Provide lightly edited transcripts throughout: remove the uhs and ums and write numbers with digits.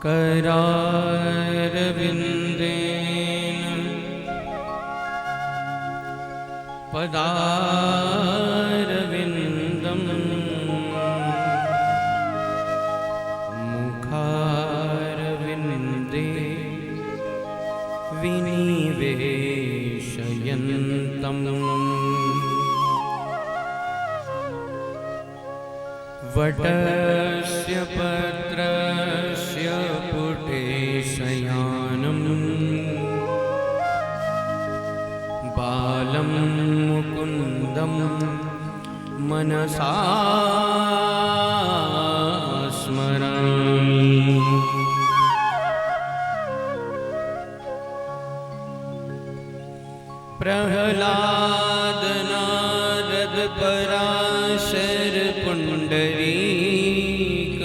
करारविन्देन पदारविन्दं मुखारविन्दे विनिवेशयन्तम् वटस्य पत्रस्य पुटे शयानम् बालं मुकुन्दं मनसा स्मरामि। प्रह्लाद नारद पराशर पुण्डरीक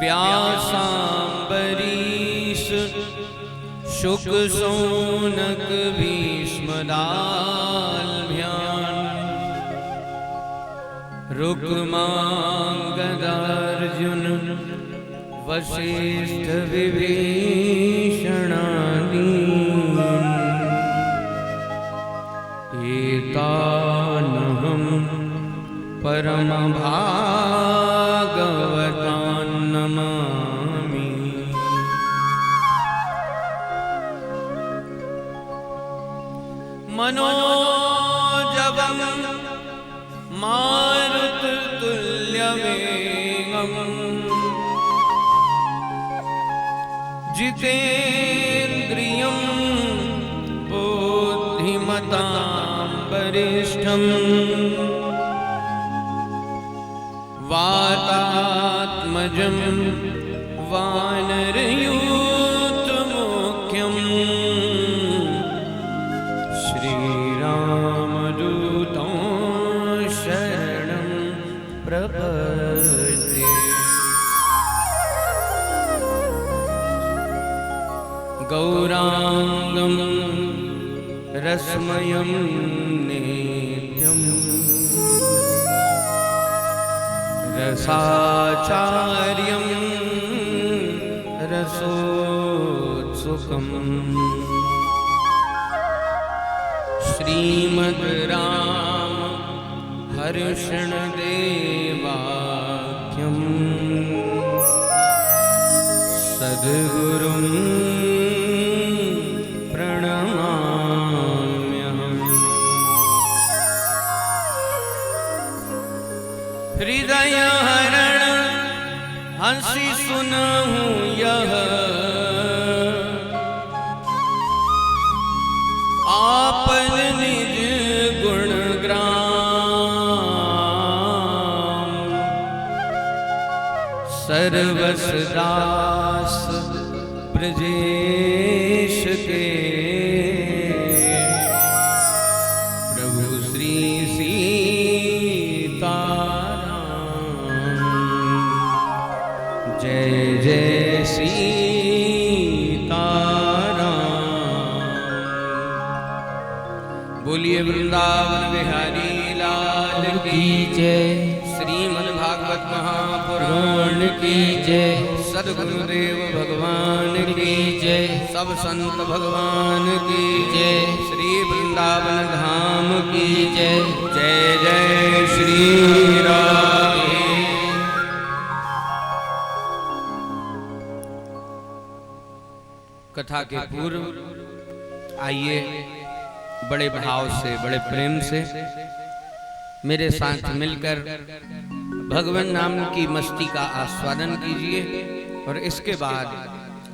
व्यासाम्बरीश शुक शौनक भीष्मदाल्भ्याम् रुक्माङ्गदार्जुन वसिष्ठ विभीषणादीन् एतानहं परमभागवतान् नमामि। मनोजवं मारुततुल्यवेगम् जितेन्द्रियं बुद्धिमतां वरिष्ठम् वातात्मजं वानरयूथमुख्यं श्रीरामदूतं शरणं प्रपद्ये। गौरांगं रसमयं नित्यं रसाचार्यं रसोत्सुकं श्रीमद् राम हर्षण देवाख्यं सद्गुरुं हृदय हरण हंसी सुनहु यह आपन निज गुण ग्राम सर्वस दास ब्रजेश के प्रभु श्री जय जय सीताराम। बोलिए वृंदावन बिहारी लाल की जय। श्रीमद्भागवत महापुराण की जय। सद्गुरुदेव भगवान की जय। सब संत भगवान की जय। श्री वृंदावन धाम की जय। जय जय श्री राम। कथा के पूर्व आइए बड़े भाव से बड़े प्रेम से मेरे साथ मिलकर भगवान नाम की मस्ती का आस्वादन कीजिए। और इसके बाद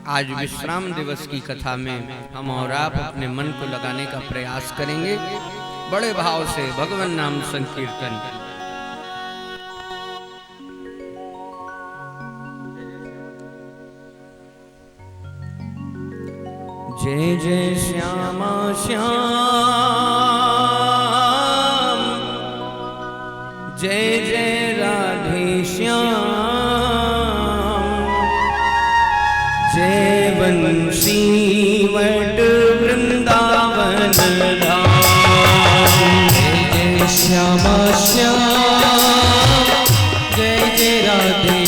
आज विश्राम दिवस की कथा में हम और आप अपने मन को लगाने का प्रयास करेंगे। बड़े भाव से भगवान नाम संकीर्तन। जय जय श्यामा श्याम, जय जय राधे श्याम, जय बंसी वट वृंदावन धाम। जय जय श्यामा श्याम, जय जय राधे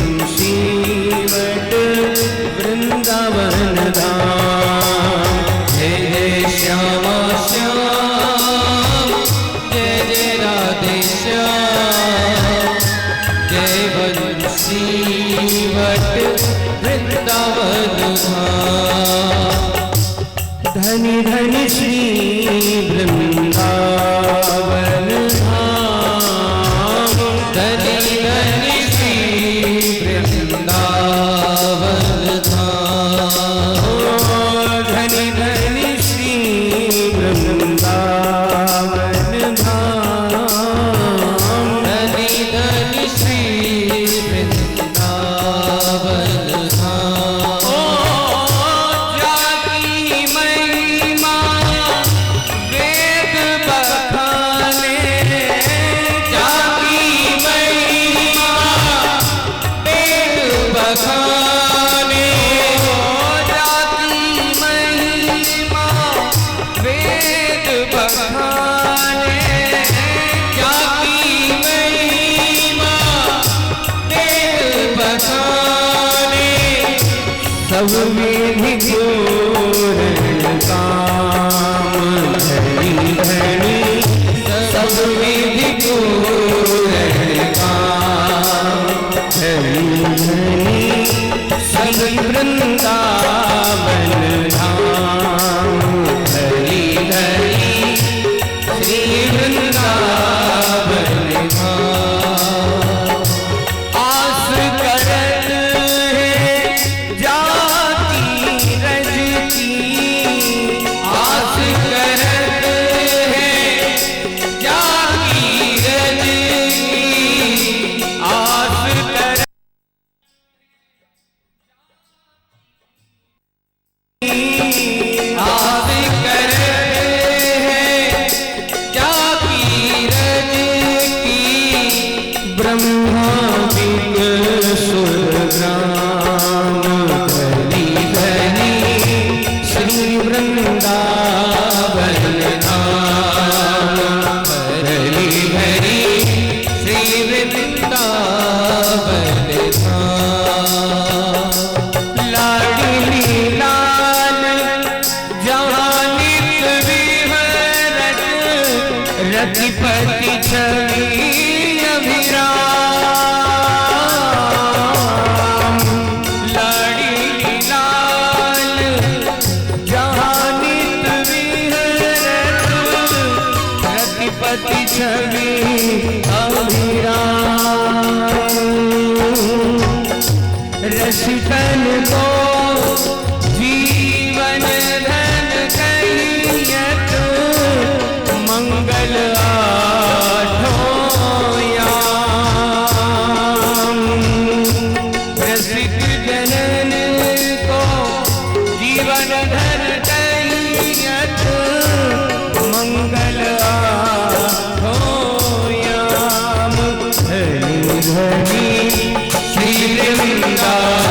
वंशीवट वृंदावन धाम। जय जय श्यामा श्याम, जय जय राधे श्याम, जय वंशीवट वृंदावन धाम। धनी धनी श्री वृंदावन धाम, धनी धनी श्री वृंदावन धाम, धनी धनी श्री वृंदावन धाम, धनी धनी श्री वृंदावन धाम। सब विधि पूर्ण काम धनी धनी, सब विधि पूर्ण काम धनी धनी, सब वृंदावन धाम धनी धनी, श्री वृंदावन धाम। आस करत है जाति रज की, आस करत है जाति रज की, आस करत आस करत है जाति रज की, ब्रह्मा सुरग्राम धनी धनी, श्री वृंदावन धाम धनी धनी, श्री वृंदावन धाम। लाडली लाल जहाँ नित विहरत, रतिपति छवि अभिराम। लाडली लाल जहाँ नित विहरत, रतिपति छवि अभिराम। रसिकन को जीवन धन कहियत, मंगल आठों याम। रसिक जनन को जीवन धन कहियत, मंगल आठों याम धनी धनी, श्री वृंदावन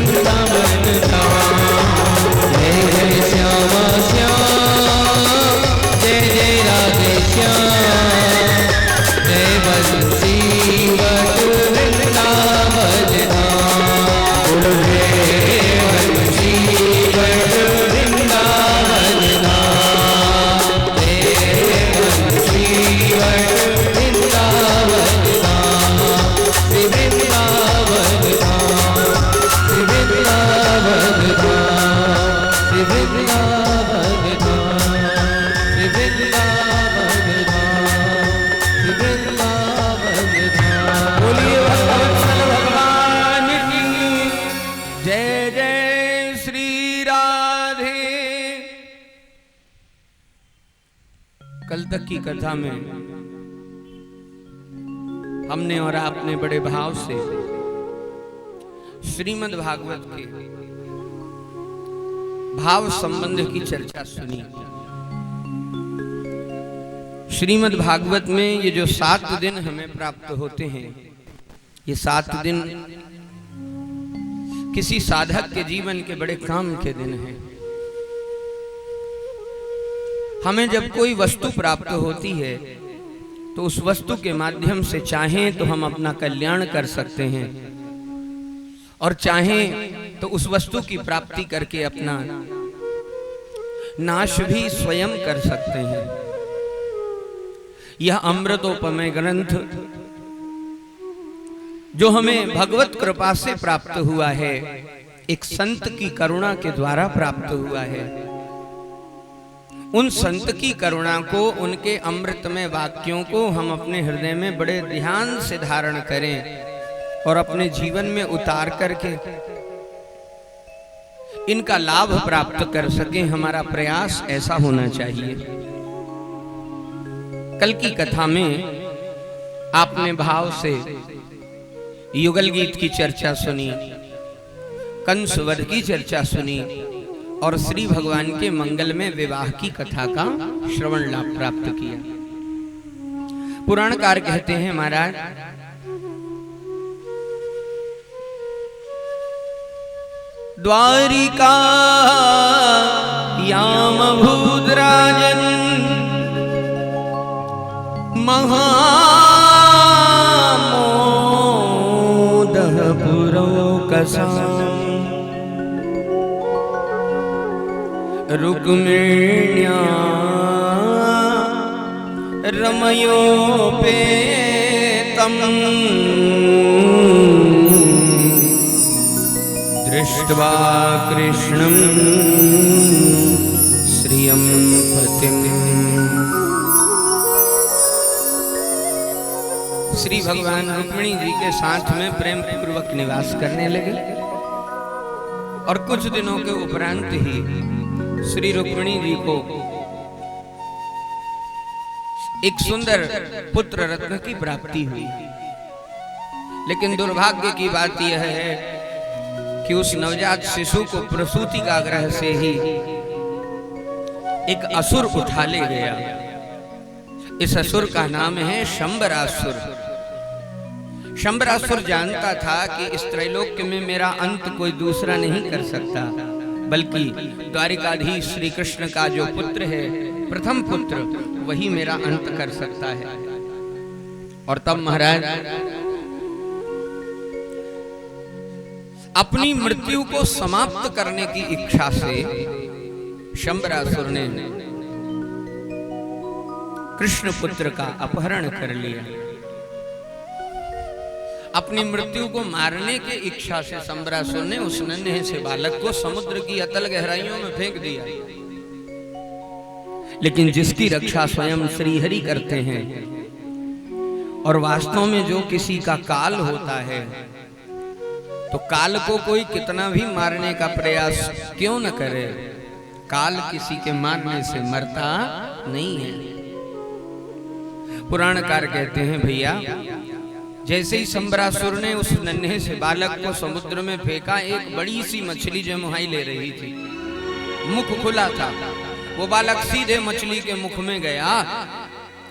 वृंदावन धाम। जय जय श्यामा श्याम, जय जय राधे श्याम, जय बंसी वट वृंदावन धाम। बोलो जय बंसी वट वृंदावन धाम, जय बंसी वट वृंदावन धाम। श्री वृंदावन धाम, श्री वृंदावन धाम, श्री वृंदावन धाम, श्री वृंदावन धाम, श्री वृंदावन धाम। बोलिए भगवत्सल भगवान की जय। जय श्री राधे। कल तक की कथा में हमने और आपने बड़े भाव से श्रीमद् भागवत के भाव संबंध की चर्चा सुनी। श्रीमद् भागवत में ये जो 7 दिन हमें प्राप्त होते हैं, ये 7 दिन किसी साधक के जीवन के बड़े काम के दिन हैं। हमें जब कोई वस्तु प्राप्त होती है तो उस वस्तु के माध्यम से चाहें तो हम अपना कल्याण कर सकते हैं, और चाहें तो उस वस्तु की प्राप्ति करके अपना नाश भी स्वयं कर सकते हैं। यह अमृतोपमय ग्रंथ जो हमें भगवत कृपा से प्राप्त हुआ है, एक संत की करुणा के द्वारा प्राप्त हुआ है। उन संत की करुणा को, उनके अमृतमय वाक्यों को हम अपने हृदय में बड़े ध्यान से धारण करें और अपने जीवन में उतार करके इनका लाभ प्राप्त कर सकें। हमारा प्रयास ऐसा होना चाहिए। कल की कथा में आपने भाव से युगल गीत की चर्चा सुनी, कंस वध की चर्चा सुनी और श्री भगवान के मंगल में विवाह की कथा का श्रवण लाभ प्राप्त किया। पुराणकार कहते हैं महाराज, द्वारिका याम भूद्राजन महामोदः पुरोकसाम् रुक्मिण्या रमयोपेतम् दृष्ट्वा कृष्णं श्रियं पतिम्। श्री भगवान रुक्मिणी जी के साथ में प्रेम पूर्वक निवास करने लगे और कुछ दिनों के उपरांत ही श्री रुक्मिणी जी को एक सुंदर पुत्र रत्न की प्राप्ति हुई। लेकिन दुर्भाग्य की बात यह है कि उस नवजात शिशु को प्रसूति का आग्रह से ही एक असुर उठा ले गया। इस असुर का नाम है शंबरासुर। शंबरासुर जानता था कि इस त्रैलोक्य में मेरा अंत कोई दूसरा नहीं कर सकता, बल्कि द्वारिकाधीश श्री कृष्ण का जो पुत्र है, प्रथम पुत्र, वही मेरा अंत कर सकता है। और तब महाराज अपनी मृत्यु को समाप्त करने की इच्छा से शंबरासुर ने कृष्ण पुत्र का अपहरण कर लिया। अपनी मृत्यु को मारने की इच्छा से शंबरासुर ने उस नन्हे से बालक को समुद्र की अतल गहराइयों में फेंक दिया। लेकिन जिसकी रक्षा स्वयं श्रीहरि करते हैं, और वास्तव में जो किसी का काल होता है, तो काल को कोई कितना भी मारने का प्रयास क्यों न करे, काल किसी के मारने से मरता नहीं है। पुराणकार कहते हैं भैया, जैसे ही शंबरासुर ने उस नन्हे से बालक को समुद्र में फेंका, एक बड़ी सी मछली जमुहाई ले रही थी, मुख खुला था। वो बालक सीधे मछली के मुख में गया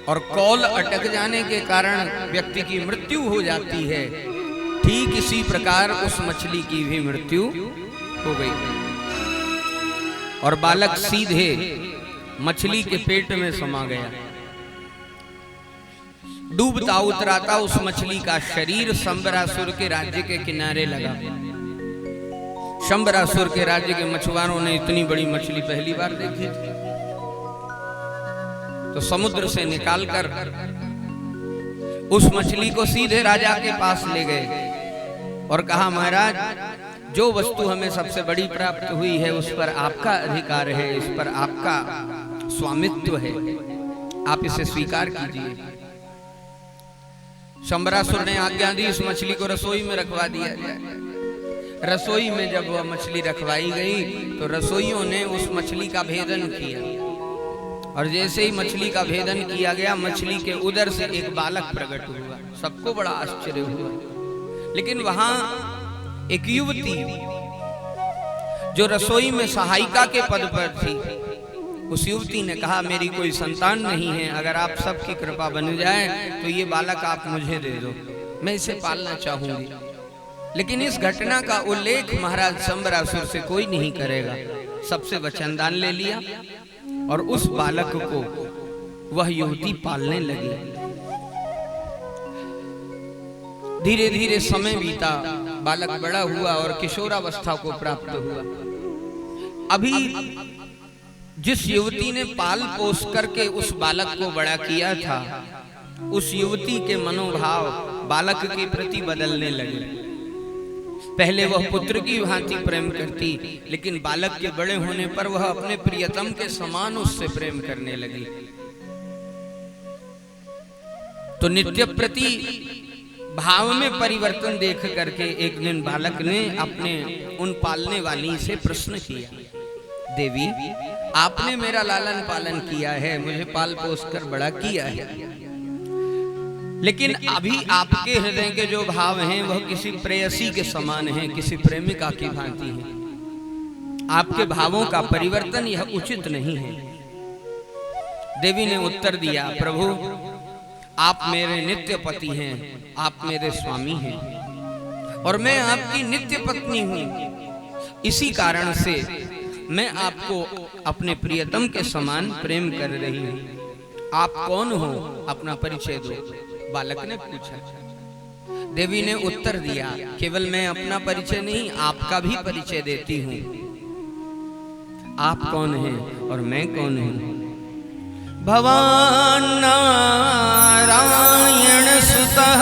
और कौल अटक जाने के कारण व्यक्ति की मृत्यु हो जाती है। ठीक इसी प्रकार उस मछली की भी मृत्यु हो गई और बालक सीधे मछली के पेट में समा गया। डूबता उतराता उस मछली का शरीर शंबरासुर के राज्य के किनारे लगा। शंबरासुर के राज्य के मछुआरों ने इतनी बड़ी मछली पहली बार देखी थी, तो समुद्र से निकालकर उस मछली को सीधे राजा के पास ले गए और कहा, महाराज, जो वस्तु हमें सबसे बड़ी प्राप्त हुई है उस पर आपका अधिकार है, इस पर आपका स्वामित्व है, आप इसे स्वीकार कीजिए। शंबरासुर ने आज्ञा दी, इस मछली को रसोई में रखवा दिया जाए। रसोई में जब वह मछली रखवाई गई तो रसोइयों ने उस मछली का भेदन किया और जैसे ही मछली का भेदन किया गया, मछली के उदर से एक बालक प्रकट हुआ। सबको बड़ा आश्चर्य हुआ, लेकिन वहां एक युवती जो रसोई में सहायिका के पद पर थी, उस युवती ने कहा, मेरी कोई संतान नहीं है, अगर आप सबकी कृपा बन जाए तो ये बालक आप मुझे दे दो, मैं इसे पालना चाहूंगी। लेकिन इस घटना का उल्लेख महाराज शंबरासुर से कोई नहीं करेगा। सबसे वचनदान ले लिया और उस बालक को वह युवती पालने लगी। धीरे धीरे समय बीता, बालक बड़ा हुआ और किशोरावस्था को प्राप्त हुआ। अभी जिस युवती ने पाल पोस करके उस बालक को बड़ा किया था, उस युवती के मनोभाव बालक के प्रति बदलने लगे। पहले वह पुत्र की भांति प्रेम करती, लेकिन बालक के बड़े होने पर वह अपने प्रियतम के समान उससे प्रेम करने लगी। तो नित्य प्रति भाव में परिवर्तन देख करके एक दिन बालक ने अपने उन पालने वाली से प्रश्न किया, देवी, आपने मेरा लालन पालन किया है, मुझे पाल पोस कर बड़ा किया है, लेकिन अभी आपके हृदय के जो भाव हैं वह किसी प्रेयसी के समान हैं, किसी प्रेमिका की भांति हैं। आपके भावों का परिवर्तन यह उचित नहीं है। देवी ने उत्तर दिया, प्रभु, आप मेरे नित्य पति हैं, आप मेरे स्वामी हैं और मैं आपकी नित्य पत्नी हूं। इसी कारण से मैं आपको अपने प्रियतम के समान प्रेम कर रही हूं। आप कौन हो, अपना परिचय दो, बालक ने पूछा। देवी ने उत्तर दिया, केवल मैं अपना परिचय नहीं, आपका भी परिचय देती हूं। आप कौन हैं और मैं कौन हूं? भवान नारायण सुतः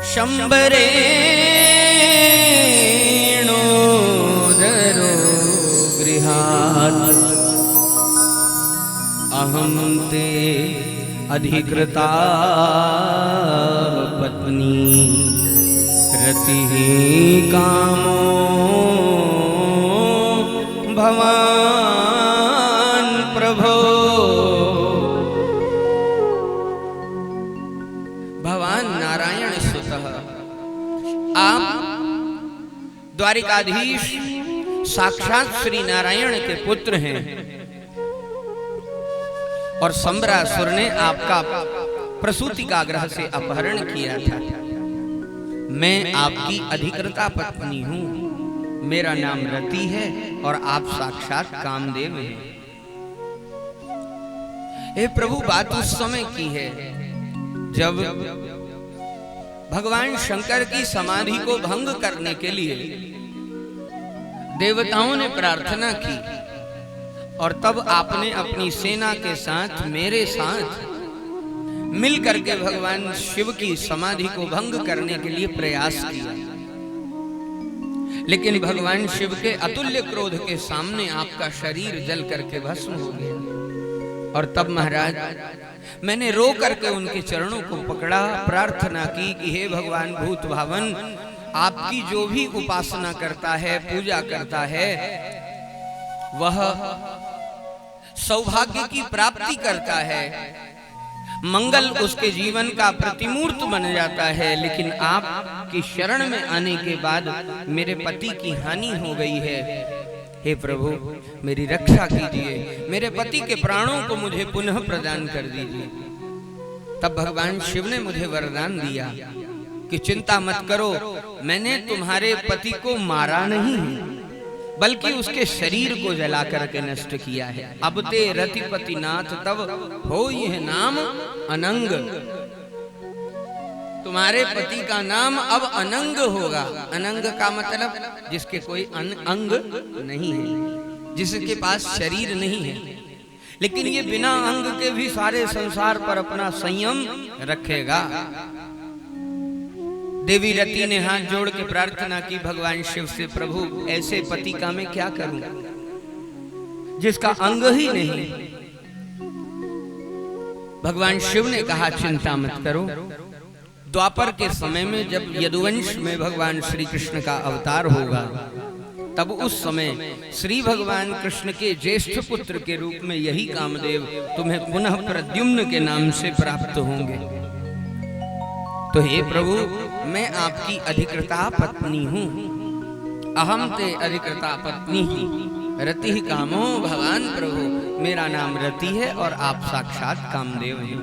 शंबरेणोदरो गृहात् अहं ते अधिकृता पत्नी रतिः कामो भवान प्रभो। भगवान नारायण सुतः, आप द्वारिकाधीश साक्षात श्री नारायण के पुत्र हैं और शंबरासुर ने आपका प्रसूति का ग्रह से अपहरण किया था। मैं आपकी अधिकृता पत्नी हूं, मेरा नाम रति है और आप साक्षात कामदेव हैं। हे प्रभु, बात उस समय की है जब भगवान शंकर की समाधि को भंग करने के लिए देवताओं ने प्रार्थना की और तब आपने अपनी सेना के साथ मेरे साथ मिल करके भगवान शिव की समाधि को भंग करने के लिए प्रयास किया। लेकिन भगवान शिव के अतुल्य क्रोध के सामने आपका शरीर जल करके भस्म हो गया। और तब महाराज, मैंने रो करके उनके चरणों को पकड़ा, प्रार्थना की कि हे भगवान भूत भावन, आपकी जो भी उपासना करता है, पूजा करता है, वह सौभाग्य की प्राप्ति करता है, मंगल उसके जीवन का प्रतिमूर्त बन जाता है। लेकिन आपकी शरण में आने के बाद मेरे पति की हानि हो गई है। हे प्रभु, मेरी रक्षा कीजिए, मेरे पति के प्राणों को मुझे पुनः प्रदान कर दीजिए। तब भगवान शिव ने मुझे वरदान दिया कि चिंता मत करो, मैंने तुम्हारे पति को मारा नहीं बल्कि उसके शरीर को जला करके नष्ट किया है। अब ते रतिपति नाथ तब हो यह नाम अनंग। तुम्हारे पति का नाम अब अनंग होगा। अनंग का मतलब जिसके कोई अंग नहीं है, जिसके पास शरीर नहीं है, लेकिन ये बिना अंग के भी सारे संसार पर अपना संयम रखेगा। देवी रति ने हाथ जोड़ के प्रार्थना की भगवान शिव से, प्रभु ऐसे पति का मैं क्या करूं जिसका अंग ही नहीं। भगवान शिव ने कहा चिंता मत करो। द्वापर के समय में जब यदुवंश में भगवान श्री कृष्ण का अवतार होगा, तब उस समय श्री भगवान कृष्ण के ज्येष्ठ पुत्र के रूप में यही कामदेव तुम्हें पुनः प्रद्युम्न के नाम से प्राप्त होंगे। तो हे प्रभु, मैं आपकी अधिकृता पत्नी हूँ। अहम ते अधिकृता पत्नी ही रति कामो भगवान प्रभु। मेरा नाम रति है और आप साक्षात कामदेव हैं।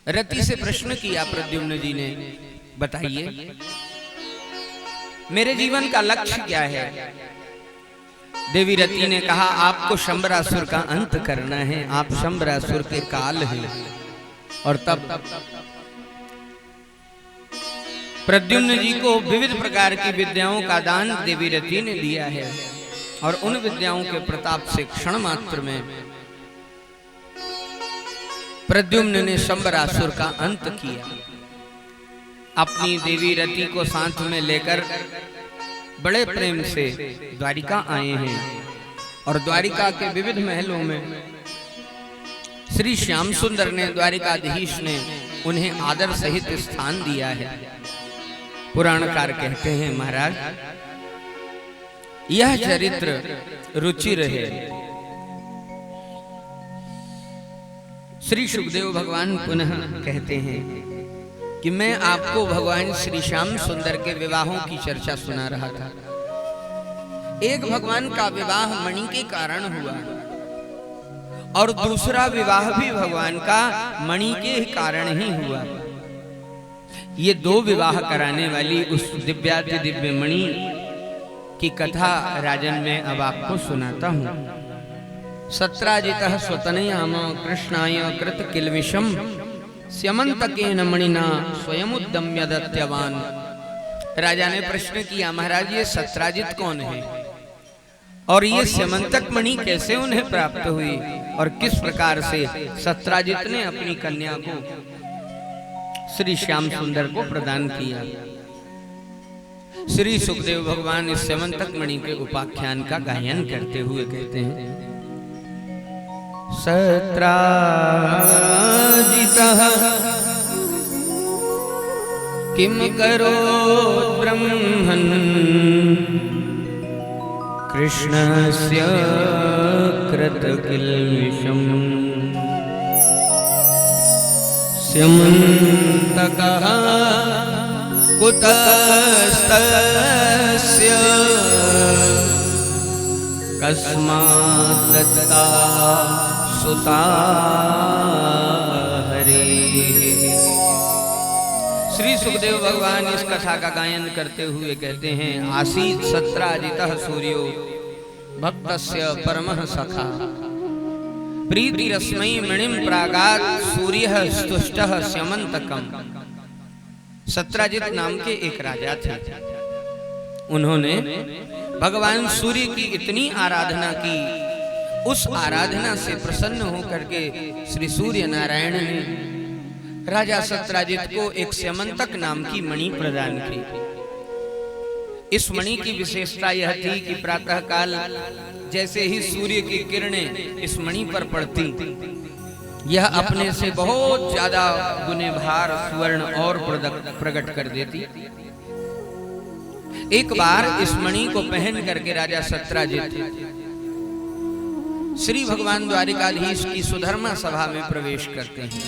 रति से प्रश्न किया प्रद्युम्न जी ने, बताइए मेरे जीवन का लक्ष्य क्या है। देवी रति ने कहा, आपको शंबरासुर का अंत करना है। आप शंबरासुर के काल हैं। और तब प्रद्युम्न जी को विविध प्रकार की विद्याओं का दान देवी रति ने दिया है, और उन विद्याओं के प्रताप से क्षण मात्र में प्रद्युम्न ने शंबरासुर का अंत किया। अपनी देवी रति को साथ में लेकर बड़े प्रेम से द्वारिका आए हैं, और द्वारिका के विविध महलों में श्री श्याम सुंदर ने, द्वारिकाधीश ने उन्हें आदर सहित स्थान दिया है। पुराणकार कहते हैं, महाराज यह चरित्र रुचिर है। श्री सुखदेव भगवान पुनः कहते हैं कि मैं आपको भगवान श्री श्याम सुंदर के विवाहों की चर्चा सुना रहा था। एक भगवान का विवाह मणि के कारण हुआ, और दूसरा विवाह भी भगवान का मणि के कारण ही हुआ। ये दो विवाह कराने वाली उस दिव्याति दिव्य मणि की कथा राजन मैं अब आपको सुनाता हूँ। सत्राजितः स्वतनयाम कृष्णाय कृत किल्विषम स्यमंतकेन मणिना स्वयमुद्यम्य दत्यवान। राजा ने प्रश्न किया, महाराज ये सत्राजित कौन है, और ये स्यमंतक मणि कैसे उन्हें प्राप्त हुई, और किस प्रकार से सत्राजित ने अपनी कन्या को श्री श्याम सुंदर को प्रदान किया। श्री सुखदेव भगवान इस स्यमंतक मणि के उपाख्यान का गायन करते हुए कहते हैं, सत्राजितः किम करोत् ब्रह्मन् कृष्णस्य कृतकिल्बिषम् स्यमन्तकः कुतस्तस्य कस्मात् दत्ता सुता हरेः। श्री सुखदेव भगवान इस कथा का गायन करते हुए कहते हैं, आसीत् सत्राजितः सूर्यो भक्तस्य परमः सखा प्रीतिरस्मै मणिं प्रागात् सूर्यः स्तुष्टः स्यमंतकम्। सत्राजित नाम के एक राजा थे। उन्होंने भगवान सूर्य की इतनी आराधना की, उस आराधना से प्रसन्न होकर के श्री सूर्य नारायण ने राजा सत्राजित को एक स्यमंतक नाम की मणि प्रदान की। इस मणि की विशेषता यह थी कि प्रातः काल जैसे ही सूर्य की किरणें इस मणि पर पड़ती, यह अपने से बहुत ज्यादा गुने भार स्वर्ण और प्रकट कर देती। एक बार इस मणि को पहन करके राजा सत्राजित श्री भगवान द्वारिकाधीश की सुधर्मा सभा में प्रवेश करते हैं।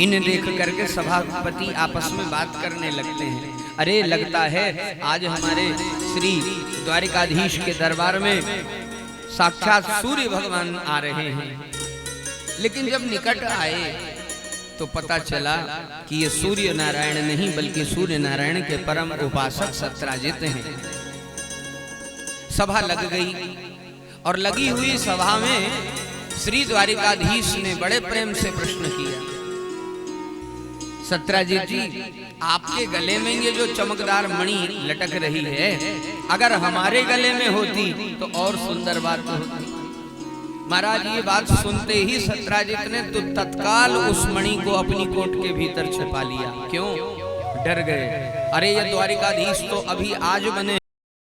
इन्हें देख करके सभापति आपस में बात करने लगते हैं, अरे लगता है आज हमारे श्री द्वारिकाधीश के दरबार में साक्षात सूर्य भगवान आ रहे हैं। लेकिन जब निकट आए तो पता चला कि ये सूर्य नारायण नहीं बल्कि सूर्य नारायण के परम उपासक सत्राजित हैं। सभा लग गई और लगी हुई सभा में श्री द्वारिकाधीश ने बड़े प्रेम से प्रश्न किया, सत्राजित जी, आपके गले में ये जो चमकदार मणि लटक रही है, अगर हमारे गले में होती तो और सुंदर बात होती। महाराज ये बात सुनते ही सत्राजित ने तो तत्काल उस मणि को अपनी कोट के भीतर छिपा लिया। क्यों? डर गए। अरे ये द्वारिकाधीश तो अभी आज बने